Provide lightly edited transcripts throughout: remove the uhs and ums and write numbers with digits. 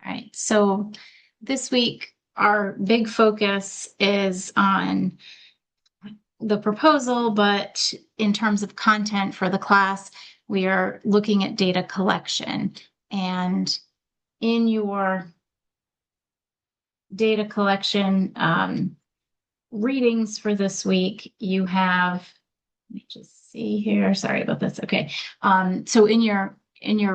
right. So this week, our big focus is on the proposal, but in terms of content for the class, we are looking at data collection. And in your data collection readings for this week, you have, let me just see here. Sorry about this. Okay. So in your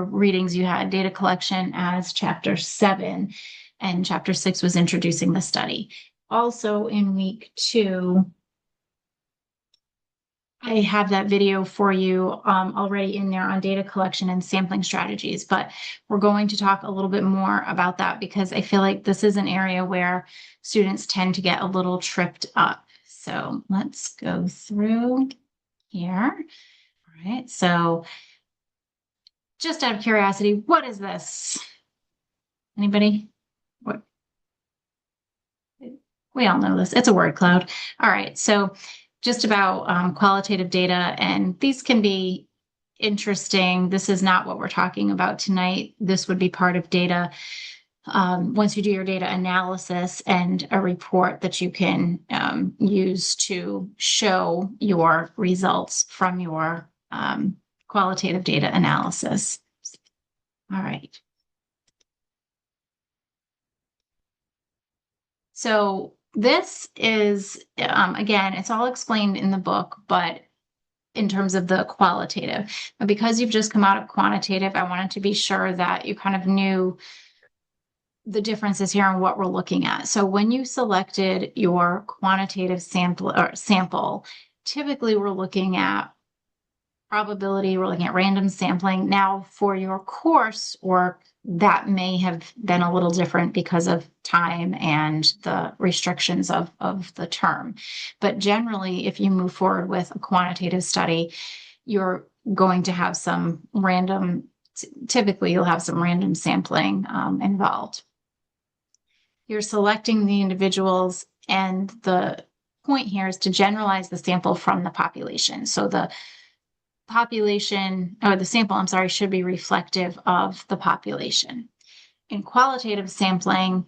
readings, you had data collection as chapter 7, and chapter 6 was introducing the study. Also in week 2, I have that video for you already in there on data collection and sampling strategies, but we're going to talk a little bit more about that because I feel like this is an area where students tend to get a little tripped up. So let's go through here. All right, so just out of curiosity, what is this? Anybody? What? We all know this. It's a word cloud. All right, so just about qualitative data, and these can be interesting. This is not what we're talking about tonight. This would be part of data. Once you do your data analysis and a report that you can use to show your results from your qualitative data analysis. All right. So this is, again, it's all explained in the book, but in terms of the qualitative. But because you've just come out of quantitative, I wanted to be sure that you kind of knew the differences here and what we're looking at. So when you selected your quantitative sample, typically we're looking at probability, we're looking at random sampling. Now for your course work, that may have been a little different because of time and the restrictions of the term. But generally, if you move forward with a quantitative study, you're going to have some random, typically you'll have some random sampling involved. You're selecting the individuals, and the point here is to generalize the sample from the population. So the population, or the sample, I'm sorry, should be reflective of the population. In qualitative sampling,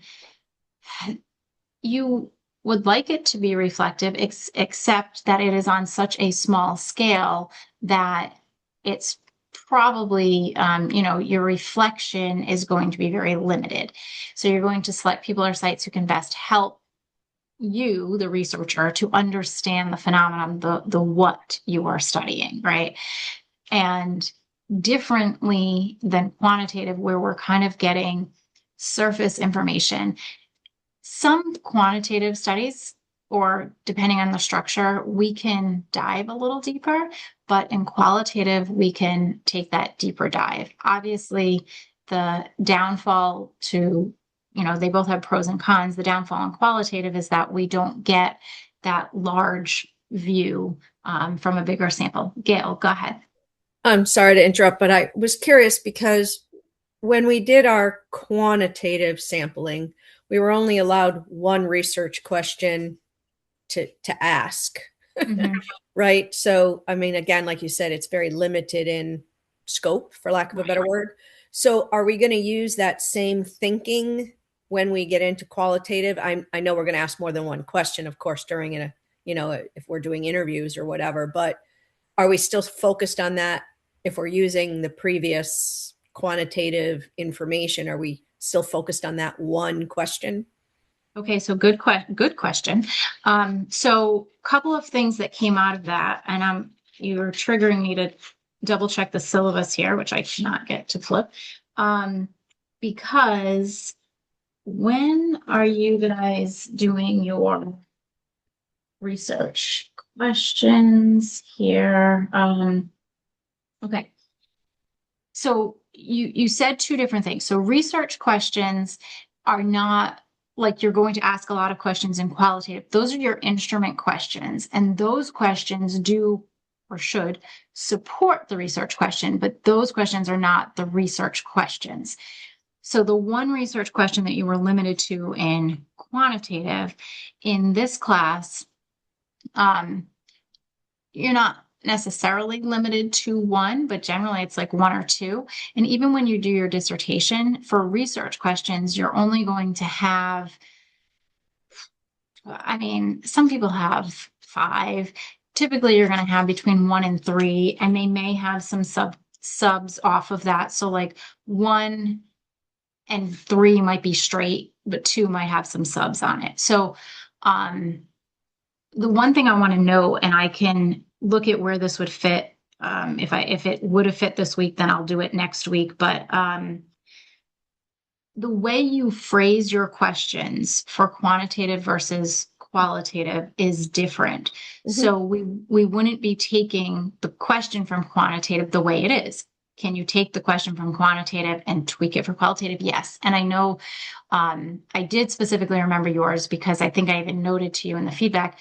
you would like it to be reflective, except that it is on such a small scale that it's probably, your reflection is going to be very limited. So you're going to select people or sites who can best help you, the researcher, to understand the phenomenon, the what you are studying, right? And differently than quantitative, where we're kind of getting surface information, some quantitative studies, or depending on the structure, we can dive a little deeper, but in qualitative, we can take that deeper dive. Obviously, the downfall to, they both have pros and cons. The downfall in qualitative is that we don't get that large view from a bigger sample. Gail, go ahead. I'm sorry to interrupt, but I was curious because when we did our quantitative sampling, we were only allowed one research question to ask, right? So, I mean, again, like you said, it's very limited in scope, for lack of a better word. So are we going to use that same thinking when we get into qualitative? I know we're going to ask more than one question, of course, during if we're doing interviews or whatever, but are we still focused on that? If we're using the previous quantitative information, are we still focused on that one question? Okay, so good question. So a couple of things that came out of that, and you're triggering me to double check the syllabus here, which I cannot get to flip. Because when are you guys doing your research questions here? Okay. So you said two different things. So research questions are not like you're going to ask a lot of questions in qualitative. Those are your instrument questions, and those questions do or should support the research question, but those questions are not the research questions. So the one research question that you were limited to in quantitative, in this class, you're not necessarily limited to one, but generally it's like one or two. And even when you do your dissertation for research questions, you're only going to have, I mean, some people have five. Typically, you're going to have between one and three, and they may have some subs off of that. So like one and three might be straight, but two might have some subs on it. So um, the one thing I want to know, and I can look at where this would fit. If it would have fit this week, then I'll do it next week. But the way you phrase your questions for quantitative versus qualitative is different. Mhm. So we wouldn't be taking the question from quantitative the way it is. Can you take the question from quantitative and tweak it for qualitative? Yes. And I know I did specifically remember yours because I think I even noted to you in the feedback,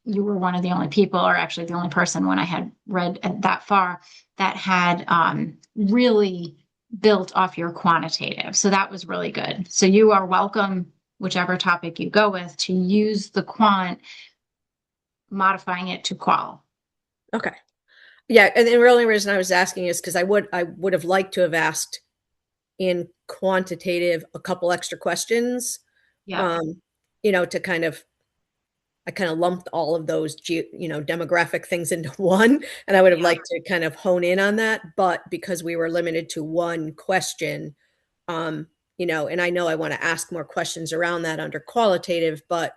you were one of the only people, or actually the only person when I had read that far, that had really built off your quantitative. So that was really good. So you are welcome, whichever topic you go with, to use the quant, modifying it to qual. Okay. Yeah, and the only reason I was asking is because I would have liked to have asked in quantitative a couple extra questions, Yeah. um, to kind of I kind of lumped all of those demographic things into one, and I would have Yeah. liked to kind of hone in on that, but because we were limited to one question, um, and I know I want to ask more questions around that under qualitative, but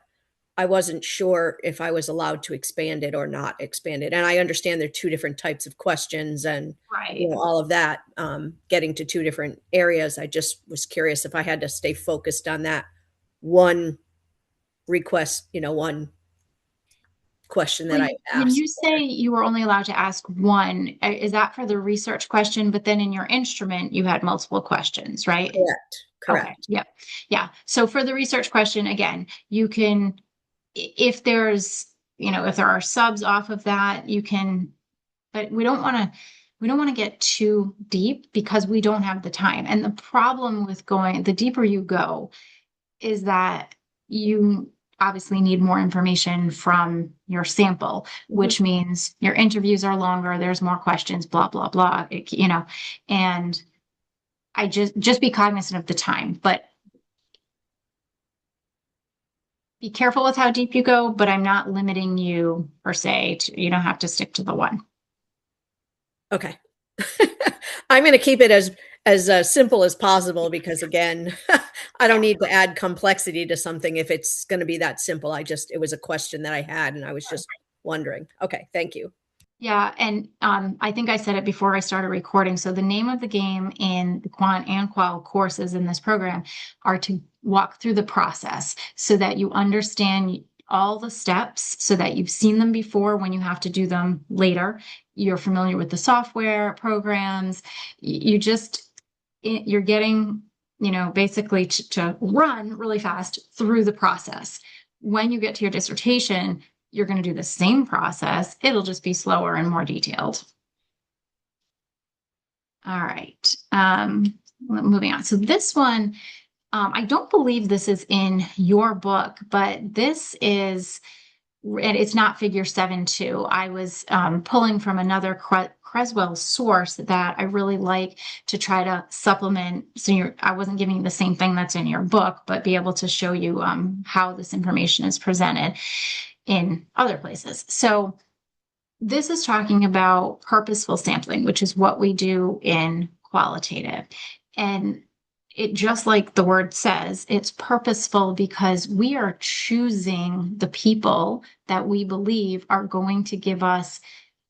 I wasn't sure if I was allowed to expand it or not expand it. And I understand there are two different types of questions and Right. all of that, getting to two different areas. I just was curious if I had to stay focused on that one request, one question that I When asked you say for. you were only allowed to ask one, is that for the research question? But then in your instrument, you had multiple questions, right? Correct. Okay. Correct. Yep. Yeah. So for the research question, again, you can, if there's, if there are subs off of that, you can, but we don't want to get too deep because we don't have the time. And the problem with going, the deeper you go, is that you obviously need more information from your sample, Mhm. which means your interviews are longer, there's more questions, blah, blah, blah, and I just be cognizant of the time, but be careful with how deep you go, but I'm not limiting you per se to, you don't have to stick to the one. Okay. I'm going to keep it as simple as possible because again, I don't Yeah. need to add complexity to something if it's going to be that simple. It was a question that I had and I was just wondering. Okay, thank you. Yeah, and I think I said it before I started recording. So the name of the game in the quant and qual courses in this program are to walk through the process so that you understand all the steps, so that you've seen them before when you have to do them later. You're familiar with the software programs. You just you're getting, basically to run really fast through the process. When you get to your dissertation, you're going to do the same process. It'll just be slower and more detailed. All right. Moving on. So this one, I don't believe this is in your book, but this is, and it's not figure 7.2. I was pulling from another Creswell source that I really like to try to supplement. So I wasn't giving you the same thing that's in your book, but be able to show you how this information is presented in other places. So this is talking about purposeful sampling, which is what we do in qualitative. And it, just like the word says, it's purposeful because we are choosing the people that we believe are going to give us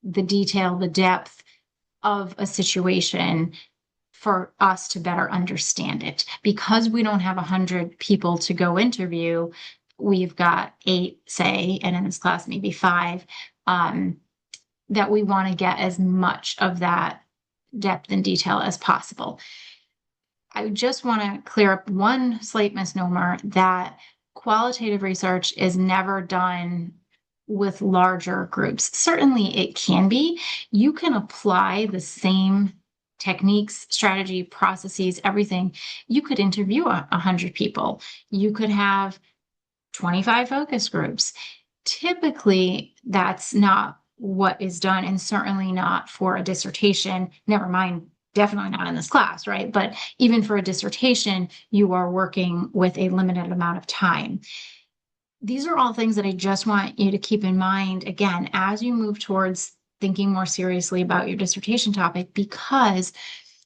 the detail, the depth of a situation for us to better understand it. Because we don't have 100 people to go interview, we've got 8, say, and in this class, maybe 5. That we want to get as much of that depth and detail as possible. I just want to clear up one slight misnomer that qualitative research is never done with larger groups. Certainly it can be. You can apply the same techniques, strategy, processes, everything. You could interview 100 people. You could have 25 focus groups. Typically, that's not what is done, and certainly not for a dissertation, never mind, definitely not in this class, right? But even for a dissertation, you are working with a limited amount of time. These are all things that I just want you to keep in mind, again, as you move towards thinking more seriously about your dissertation topic, because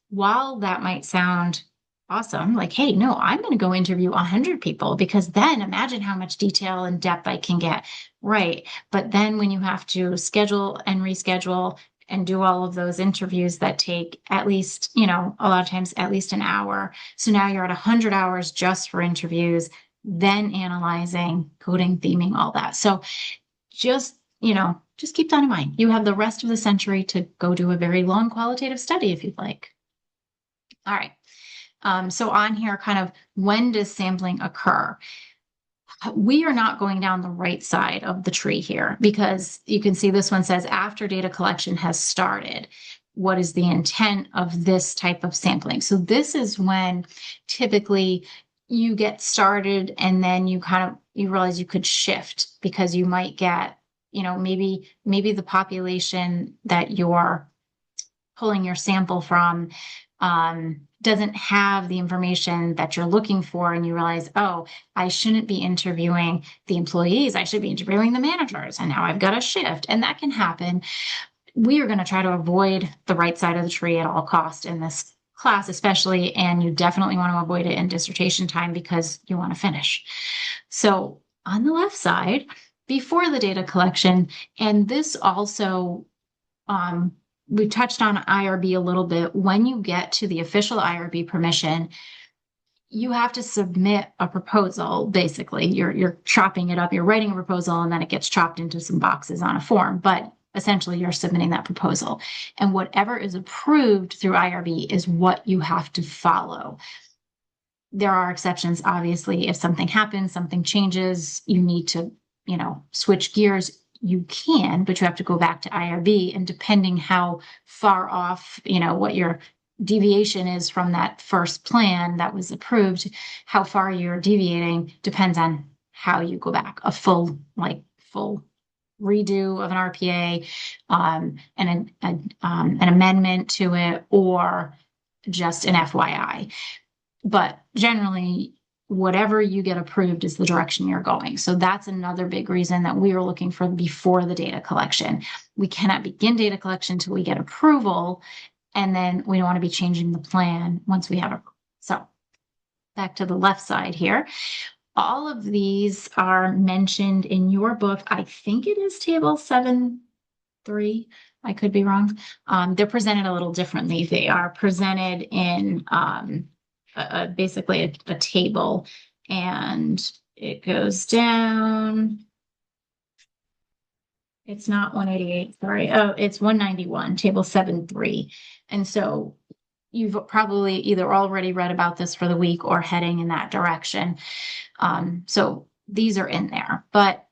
while that might sound awesome, like, hey, no, I'm going to go interview 100 people because then imagine how much detail and depth I can get. Right. But then when you have to schedule and reschedule and do all of those interviews that take at least, a lot of times at least an hour. So now you're at 100 hours just for interviews, then analyzing, coding, theming, all that. So just keep that in mind. You have the rest of the century to go do a very long qualitative study if you'd like. All right. So on here, kind of when does sampling occur? We are not going down the right side of the tree here because you can see this one says after data collection has started. What is the intent of this type of sampling? So this is when typically you get started and then you realize you could shift because you might get, maybe the population that you're pulling your sample from doesn't have the information that you're looking for, and you realize, oh, I shouldn't be interviewing the employees, I should be interviewing the managers, and now I've got a shift, and that can happen. We are going to try to avoid the right side of the tree at all costs in this class, especially, and you definitely want to avoid it in dissertation time because you want to finish. So on the left side, before the data collection, and this also, we touched on IRB a little bit. When you get to the official IRB permission, you have to submit a proposal. Basically, you're chopping it up, you're writing a proposal, and then it gets chopped into some boxes on a form. But essentially, you're submitting that proposal. And whatever is approved through IRB is what you have to follow. There are exceptions, obviously. If something happens, something changes, you need to, switch gears. You can, but you have to go back to IRB, and depending how far off, what your deviation is from that first plan that was approved, how far you're deviating depends on how you go back. A full redo of an RPA, and an amendment to it, or just an FYI. But generally, whatever you get approved is the direction you're going. So that's another big reason that we are looking for before the data collection. We cannot begin data collection until we get approval, and then we don't want to be changing the plan once we have approval. So back to the left side here. All of these are mentioned in your book. I think it is table 7.3. I could be wrong. They're presented a little differently. They are presented in basically a table, and it goes down. It's not 188, sorry. Oh, it's 191, table 7.3. And so you've probably either already read about this for the week or heading in that direction. So these are in there, but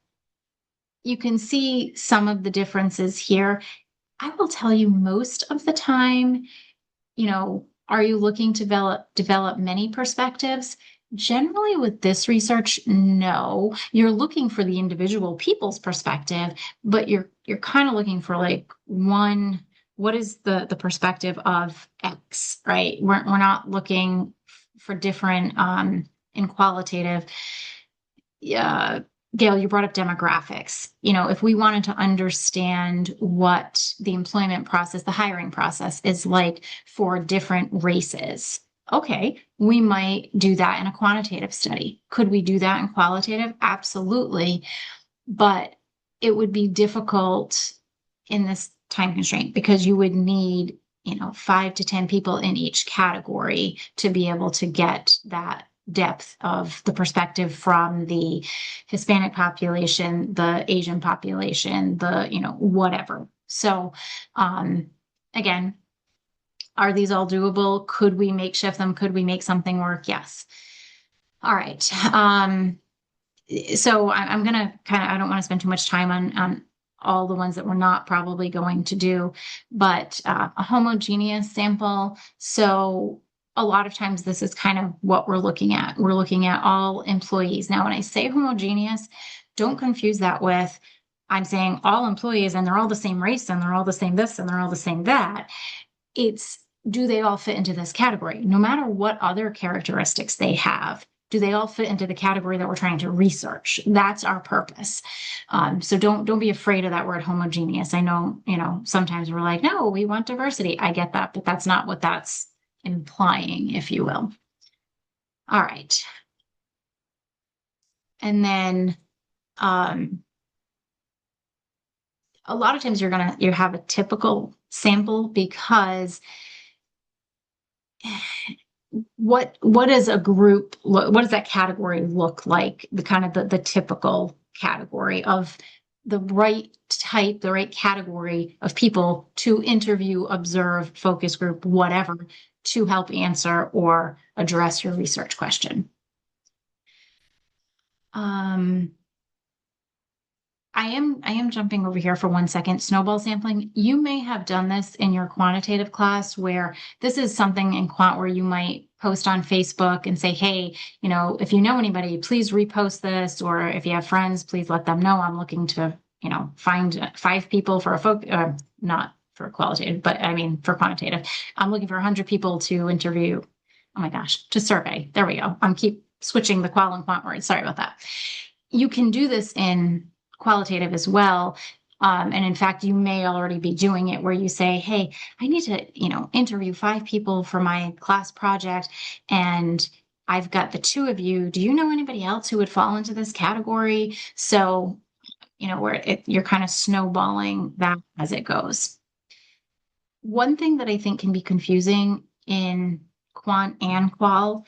you can see some of the differences here. I will tell you, most of the time, are you looking to develop many perspectives? Generally, with this research, no. You're looking for the individual people's perspective, but you're kind of looking for like one. What is the perspective of X, right? We're not looking for different in qualitative. Gail, you brought up demographics. If we wanted to understand what the employment process, the hiring process is like for different races, okay, we might do that in a quantitative study. Could we do that in qualitative? Absolutely. But it would be difficult in this time constraint because you would need, 5 to 10 people in each category to be able to get that depth of the perspective from the Hispanic population, the Asian population, the, whatever. So, again, are these all doable? Could we makeshift them? Could we make something work? Yes. All right. So I'm going to I don't want to spend too much time on all the ones that we're not probably going to do, but a homogeneous sample. So a lot of times this is kind of what we're looking at. We're looking at all employees. Now, when I say homogeneous, don't confuse that with I'm saying all employees and they're all the same race and they're all the same this and they're all the same that. It's, do they all fit into this category? No matter what other characteristics they have, do they all fit into the category that we're trying to research? That's our purpose. So don't be afraid of that word homogeneous. I know, sometimes we're like, no, we want diversity. I get that, but that's not what that's implying, if you will. All right. And then a lot of times you have a typical sample because what is a group, what does that category look like? The kind of the typical category of the right type, the right category of people to interview, observe, focus group, whatever, to help answer or address your research question. I am jumping over here for 1 second. Snowball sampling. You may have done this in your quantitative class where this is something in quant where you might post on Facebook and say, hey, if you know anybody, please repost this. Or if you have friends, please let them know I'm looking to, find 5 people for not for qualitative, but I mean, for quantitative. I'm looking for 100 people to interview. Oh my gosh, to survey. There we go. I'm keep switching the qual and quant words. Sorry about that. You can do this in qualitative as well. And in fact, you may already be doing it where you say, hey, I need to, interview 5 people for my class project. And I've got the 2 of you. Do you know anybody else who would fall into this category? So, where you're kind of snowballing that as it goes. One thing that I think can be confusing in quant and qual,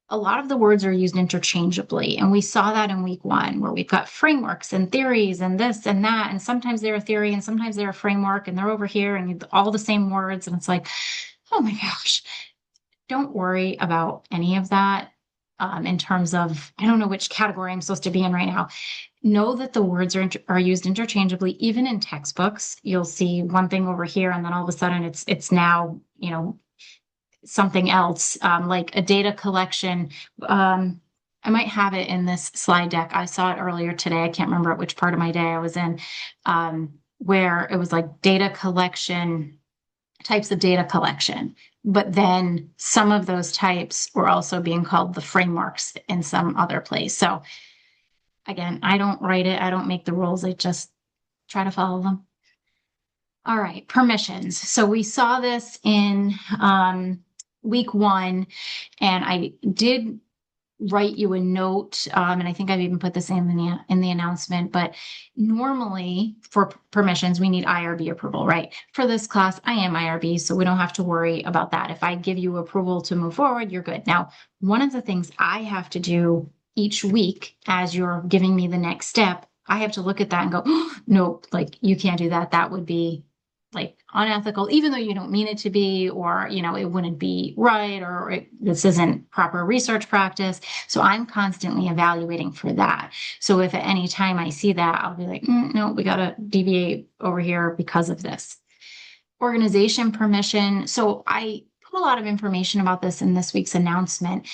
a lot of the words are used interchangeably. And we saw that in week 1, where we've got frameworks and theories and this and that. And sometimes they're a theory and sometimes they're a framework and they're over here and all the same words. And it's like, oh my gosh, don't worry about any of that in terms of, I don't know which category I'm supposed to be in right now. Know that the words are used interchangeably. Even in textbooks, you'll see one thing over here and then all of a sudden it's now, something else, like a data collection. I might have it in this slide deck. I saw it earlier today. I can't remember which part of my day I was in, where it was like data collection, types of data collection. But then some of those types were also being called the frameworks in some other place. So again, I don't write it. I don't make the rules. I just try to follow them. All right, permissions. So we saw this in week 1, and I did write you a note, and I think I've even put this in the announcement, but normally for permissions, we need IRB approval, right? For this class, I am IRB, so we don't have to worry about that. If I give you approval to move forward, you're good. Now, one of the things I have to do each week as you're giving me the next step, I have to look at that and go, oh, no, like you can't do that. That would be like unethical, even though you don't mean it to be, or, it wouldn't be right, or this isn't proper research practice. So I'm constantly evaluating for that. So if at any time I see that, I'll be like, no, we got to deviate over here because of this. Organization permission. So I put a lot of information about this in this week's announcement.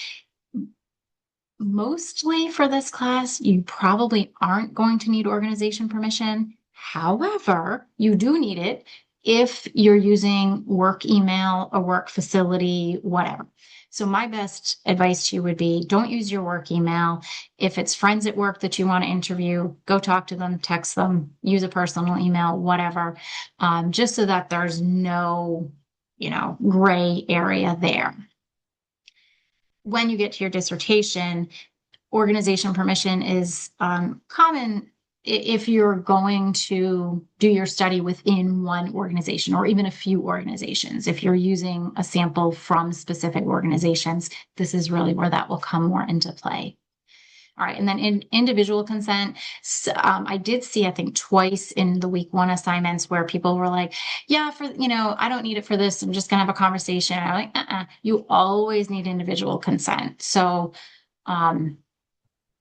Mostly for this class, you probably aren't going to need organization permission. However, you do need it if you're using work email, a work facility, whatever. So my best advice to you would be don't use your work email. If it's friends at work that you want to interview, go talk to them, text them, use a personal email, whatever, just so that there's no, gray area there. When you get to your dissertation, organization permission is common if you're going to do your study within one organization or even a few organizations. If you're using a sample from specific organizations, this is really where that will come more into play. All right, and then in individual consent, I did see, I think, twice in the week 1 assignments where people were like, yeah, I don't need it for this. I'm just gonna have a conversation. And I'm like, you always need individual consent. So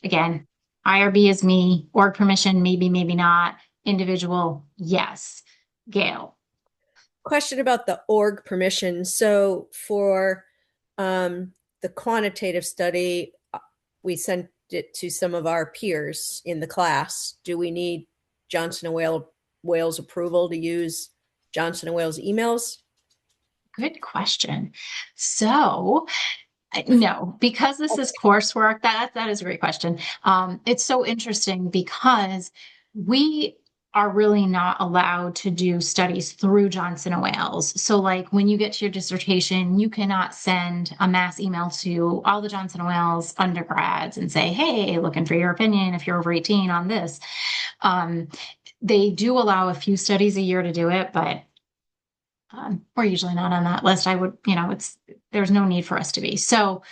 again, IRB is me, org permission, maybe, maybe not. Individual, yes. Gail. Question about the org permission. So for the quantitative study, we sent it to some of our peers in the class. Do we need Johnson and Wales approval to use Johnson and Wales emails? Good question. So, no, because this is coursework, that is a great question. It's so interesting because we are really not allowed to do studies through Johnson and Wales. So, like when you get to your dissertation, you cannot send a mass email to all the Johnson and Wales undergrads and say, "Hey, looking for your opinion if you're over 18 on this." Um, they do allow a few studies a year to do it, but we're usually not on that list. I would, there's no need for us to be. So,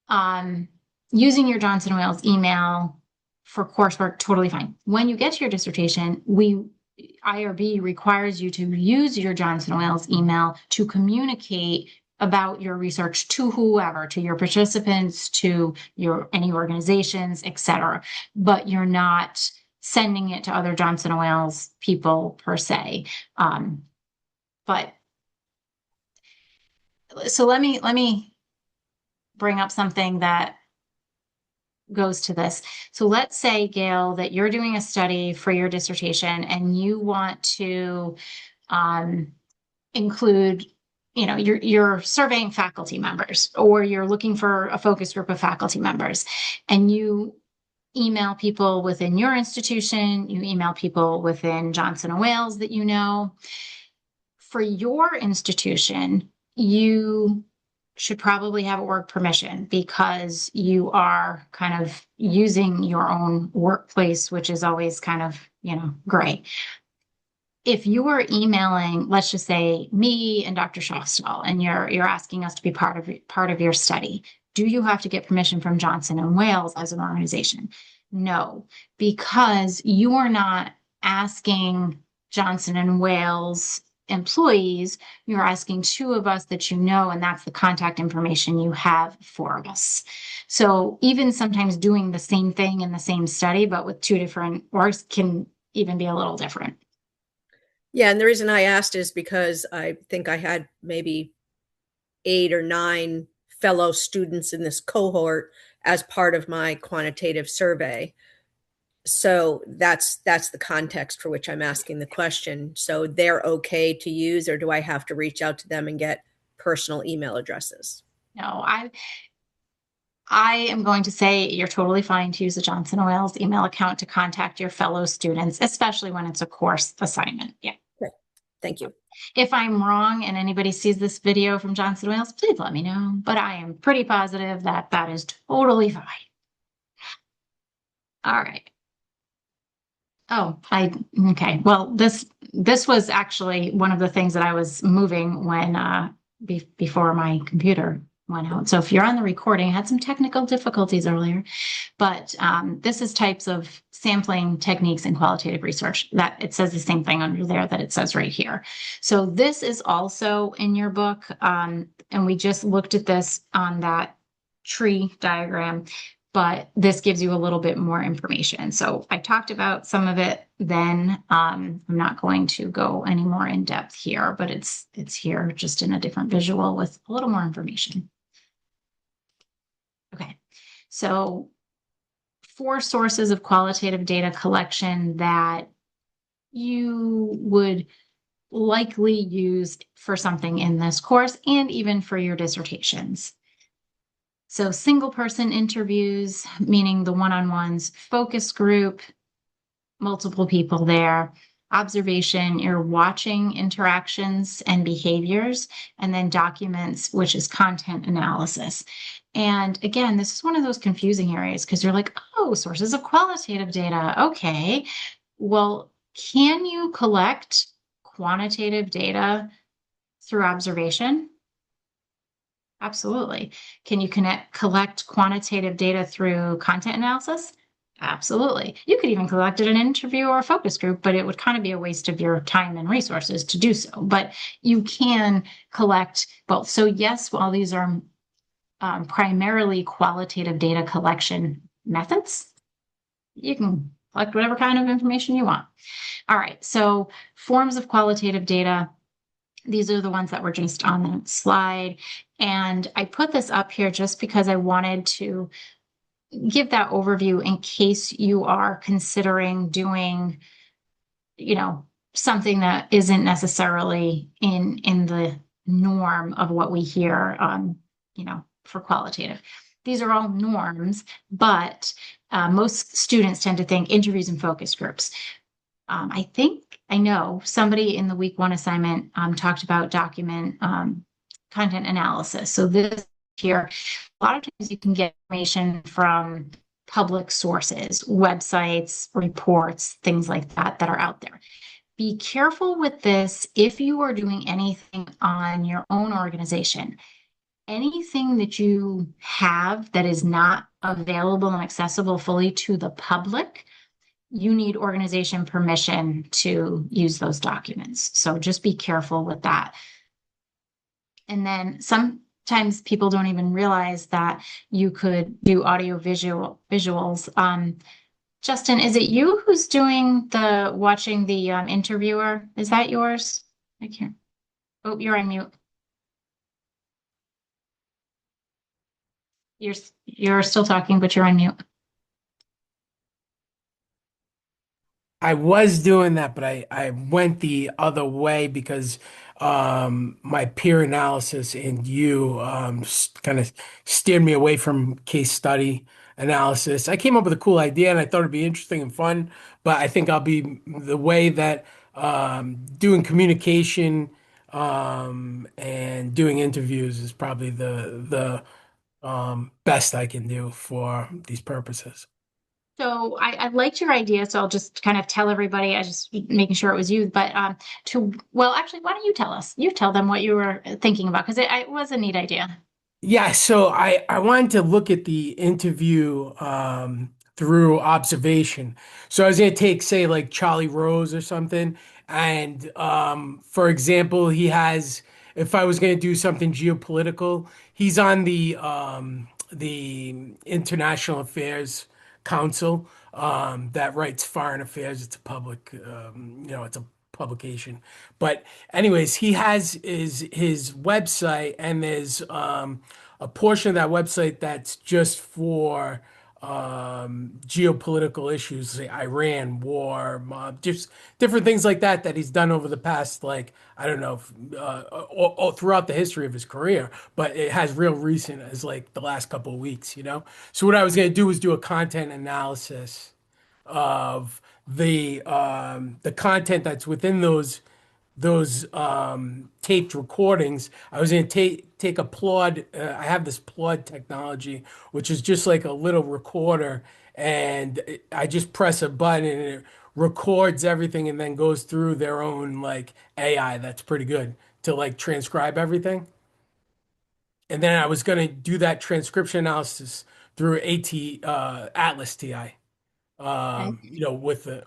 um, using your Johnson Wales email for coursework, totally fine. When you get to your dissertation, IRB requires you to use your Johnson Wales email to communicate about your research to whoever, to your participants, to any organizations, etc. But you're not sending it to other Johnson Wales people per se. But so let me bring up something that goes to this. So let's say, Gail, that you're doing a study for your dissertation and you want to include, you're surveying faculty members, or you're looking for a focus group of faculty members, and you email people within your institution, you email people within Johnson and Wales that you know. For your institution, you should probably have a work permission because you are kind of using your own workplace, which is always kind of, gray. If you are emailing, let's just say me and Dr. Shostall, and you're asking us to be part of your study, do you have to get permission from Johnson and Wales as an organization? No, because you are not asking Johnson and Wales employees, you're asking two of us that you know, and that's the contact information you have for us. So even sometimes doing the same thing in the same study, but with two different orgs can even be a little different. Yeah, and the reason I asked is because I think I had maybe 8 or 9 fellow students in this cohort as part of my quantitative survey. So that's the context for which I'm asking the question. So they're okay to use, or do I have to reach out to them and get personal email addresses? No, I am going to say you're totally fine to use the Johnson and Wales email account to contact your fellow students, especially when it's a course assignment. Yeah. Okay. Thank you. If I'm wrong and anybody sees this video from Johnson and Wales, please let me know. But I am pretty positive that that is totally fine. All right. Oh, okay. Well, this was actually one of the things that I was moving when before my computer went out. So if you're on the recording, I had some technical difficulties earlier, but this is types of sampling techniques in qualitative research. That it says the same thing under there that it says right here. So this is also in your book, and we just looked at this on that tree diagram, but this gives you a little bit more information. So I talked about some of it then. I'm not going to go any more in depth here, but it's here just in a different visual with a little more information. Okay, so 4 sources of qualitative data collection that you would likely use for something in this course and even for your dissertations. So single person interviews, meaning the one-on-ones, focus group, multiple people there, observation, you're watching interactions and behaviors, and then documents, which is content analysis. And again, this is one of those confusing areas because you're like, oh, sources of qualitative data. Okay, well, can you collect quantitative data through observation? Absolutely. Can you collect quantitative data through content analysis? Absolutely. You could even collect it in an interview or a focus group, but it would kind of be a waste of your time and resources to do so. But you can collect both. So yes, while these are primarily qualitative data collection methods, you can collect whatever kind of information you want. All right, so forms of qualitative data. These are the ones that were just on the slide. And I put this up here just because I wanted to give that overview in case you are considering doing, you know, something that isn't necessarily in the norm of what we hear, you know, for qualitative. These are all norms, but most students tend to think interviews and focus groups. I think I know somebody in the week one assignment talked about document content analysis. So this here, a lot of times you can get information from public sources, websites, reports, things like that that are out there. Be careful with this if you are doing anything on your own organization. Anything that you have that is not available and accessible fully to the public, you need organization permission to use those documents. So just be careful with that. And then sometimes people don't even realize that you could do audio visuals. Justin, is it you who's doing the watching the interviewer? Is that yours? I can't. Oh, you're on mute. You're still talking, but you're on mute. I was doing that, but I went the other way because my peer analysis and you kind of steered me away from case study analysis. I came up with a cool idea and I thought it'd be interesting and fun, but I think I'll be the way that doing communication and doing interviews is probably the best I can do for these purposes. So I liked your idea, so I'll just kind of tell everybody. I just making sure it was you, but well, actually, why don't you tell us? You tell them what you were thinking about because it was a neat idea. Yeah, so I wanted to look at the interview through observation. So I was going to take, say, like Charlie Rose or something, and for example, he has. If I was going to do something geopolitical, he's on the International Affairs Council that writes foreign affairs. It's a public, it's a publication. But anyways, he has his website, and there's a portion of that website that's just for geopolitical issues, say Iran, war, mob, just different things like that that he's done over the past, like, I don't know, or throughout the history of his career, but it has real recent as like the last couple of weeks, you know? So what I was going to do was do a content analysis of the content that's within those taped recordings. I was going to take a Plod. I have this Plod technology, which is just like a little recorder, and I just press a button and it records everything, and then goes through their own like AI. That's pretty good to like transcribe everything. And then I was going to do that transcription analysis through Atlas TI. With the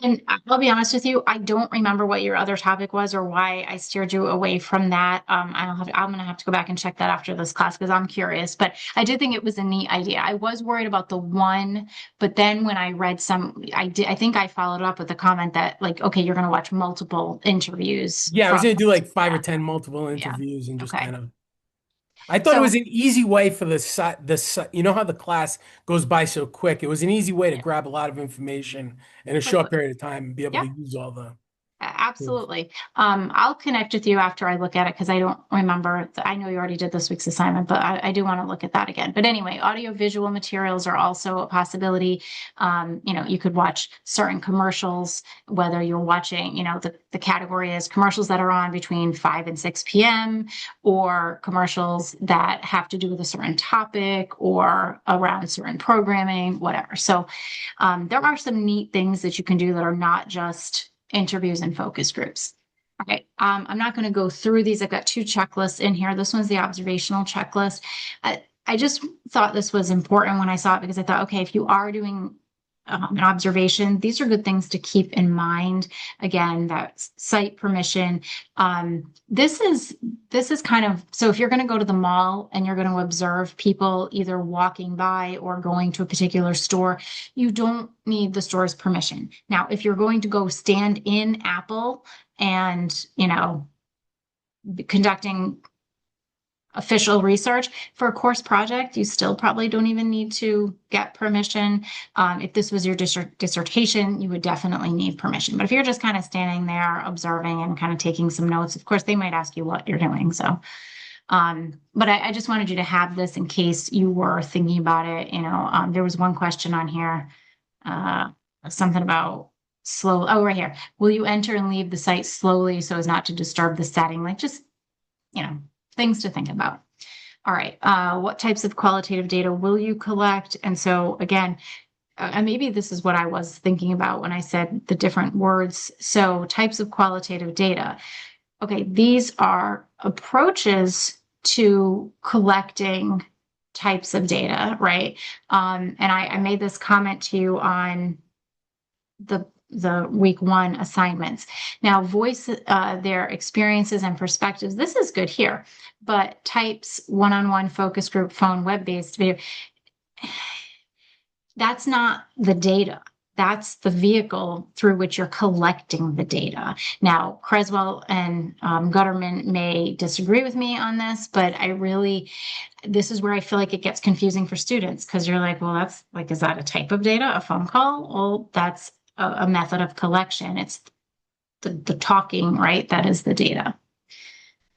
And I'll be honest with you, I don't remember what your other topic was or why I steered you away from that. I'm gonna have to go back and check that after this class because I'm curious. But I did think it was a neat idea. I was worried about the one, but then when I read some, I think I followed up with a comment that like, okay, you're gonna watch multiple interviews Yeah, I was from. gonna do like five or Yeah. 10 multiple Yeah. interviews and just Okay. kind of. I thought it So was an easy way for you know how the class goes by so quick. It was an easy way to yeah, grab a lot of information in a short quickly. period of time and be able Yeah. to use all the tools. Absolutely. I'll connect with you after I look at it because I don't remember. I know you already did this week's assignment, but I do want to look at that again. But anyway, audio visual materials are also a possibility. You could watch certain commercials, whether you're watching, the category is commercials that are on between 5 and 6 p.m. or commercials that have to do with a certain topic or around certain programming, whatever. So there are some neat things that you can do that are not just interviews and focus groups. Okay, I'm not going to go through these. I've got two checklists in here. This one's the observational checklist. I just thought this was important when I saw it because I thought, okay, if you are doing an observation, these are good things to keep in mind. Again, that site permission. This is kind of, so if you're going to go to the mall and you're going to observe people either walking by or going to a particular store, you don't need the store's permission. Now, if you're going to go stand in Apple and, conducting official research. For a course project, you still probably don't even need to get permission. If this was your dissertation, you would definitely need permission. But if you're just kind of standing there observing and kind of taking some notes, of course, they might ask you what you're doing. So, but I just wanted you to have this in case you were thinking about it. There was one question on here, something about slow. Oh, right here. Will you enter and leave the site slowly so as not to disturb the setting? Like just, things to think about. All right. What types of qualitative data will you collect? And so again, and maybe this is what I was thinking about when I said the different words. So types of qualitative data. Okay, these are approaches to collecting types of data, right? And I made this comment to you on the week 1 assignments. Now, voice their experiences and perspectives. This is good here, but types, one-on-one, focus group, phone, web-based video. That's not the data. That's the vehicle through which you're collecting the data. Now, Creswell and Gutterman may disagree with me on this, but this is where I feel like it gets confusing for students because you're like, well, that's like, is that a type of data, a phone call? Well, that's a method of collection. It's the talking, right? That is the data.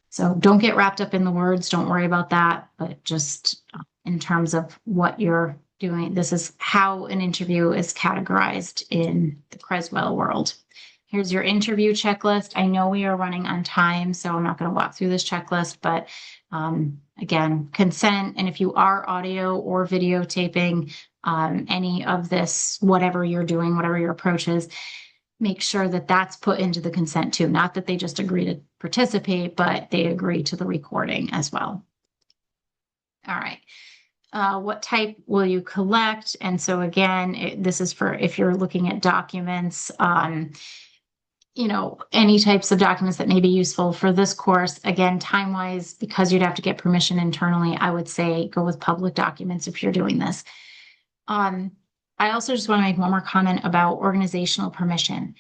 So don't get wrapped up in the words. Don't worry about that. But just in terms of what you're doing, this is how an interview is categorized in the Creswell world. Here's your interview checklist. I know we are running on time, so I'm not going to walk through this checklist, but again, consent. And if you are audio or videotaping any of this, whatever you're doing, whatever your approach is, make sure that that's put into the consent too. Not that they just agree to participate, but they agree to the recording as well. All right. What type will you collect? And so again, this is for if you're looking at documents, any types of documents that may be useful for this course. Again, time-wise, because you'd have to get permission internally, I would say go with public documents if you're doing this. I also just want to make one more comment about organizational permission.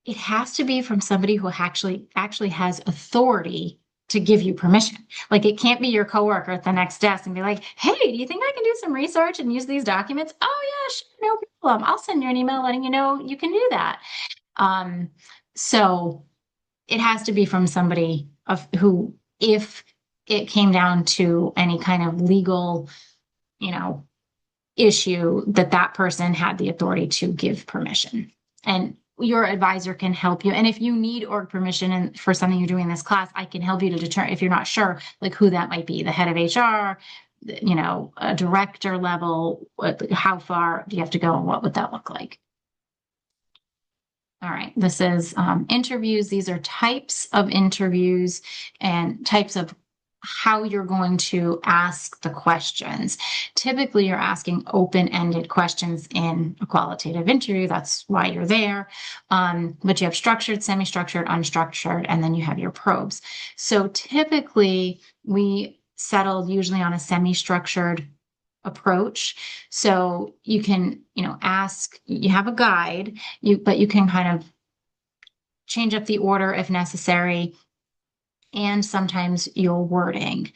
It has to be from somebody who actually has authority to give you permission. Like it can't be your coworker at the next desk and be like, hey, do you think I can do some research and use these documents? Oh yeah, sure, no problem. I'll send you an email letting you know you can do that. So it has to be from somebody who, if it came down to any kind of legal, issue, that person had the authority to give permission. And your advisor can help you. And if you need org permission for something you're doing in this class, I can help you to determine, if you're not sure, like who that might be, the head of HR, a director level, how far do you have to go and what would that look like? All right, this is interviews. These are types of interviews and types of how you're going to ask the questions. Typically, you're asking open-ended questions in a qualitative interview. That's why you're there. But you have structured, semi-structured, unstructured, and then you have your probes. So typically, we settled usually on a semi-structured approach. So you can, ask, you have a guide, but you can kind of change up the order if necessary, and sometimes your wording.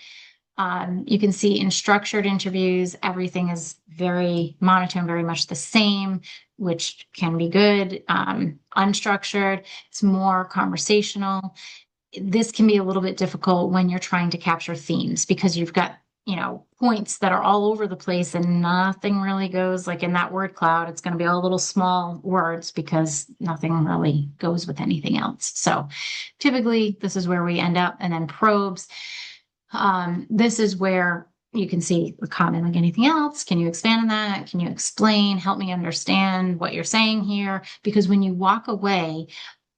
You can see in structured interviews, everything is very monotone, very much the same, which can be good. Unstructured, it's more conversational. This can be a little bit difficult when you're trying to capture themes because you've got points that are all over the place and nothing really goes, like in that word cloud, it's going to be all little small words because nothing really goes with anything else. So typically this is where we end up. And then probes. This is where you can see the comment like anything else. Can you expand on that? Can you explain? Help me understand what you're saying here. Because when you walk away,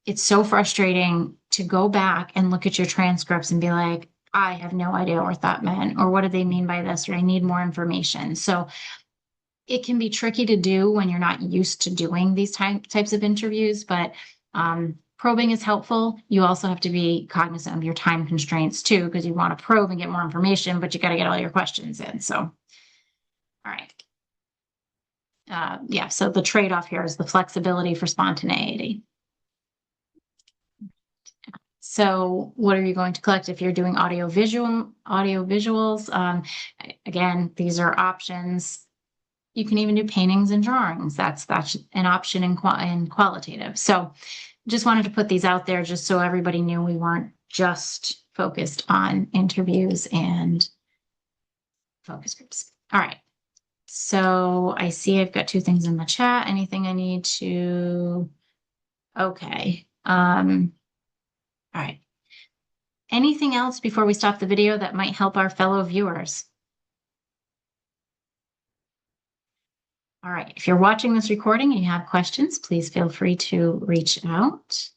it's so frustrating to go back and look at your transcripts and be like, I have no idea what that meant, or what do they mean by this, or I need more information. So it can be tricky to do when you're not used to doing these types of interviews, but probing is helpful. You also have to be cognizant of your time constraints too, because you want to probe and get more information, but you got to get all your questions in. So, all right. Yeah, so the trade-off here is the flexibility for spontaneity. So what are you going to collect if you're doing audio visuals? Again, these are options. You can even do paintings and drawings. That's an option in qualitative. So just wanted to put these out there just so everybody knew we weren't just focused on interviews and focus groups. All right. So I see I've got 2 things in the chat. Anything I need to, okay. All right. Anything else before we stop the video that might help our fellow viewers? All right. If you're watching this recording and you have questions, please feel free to reach out.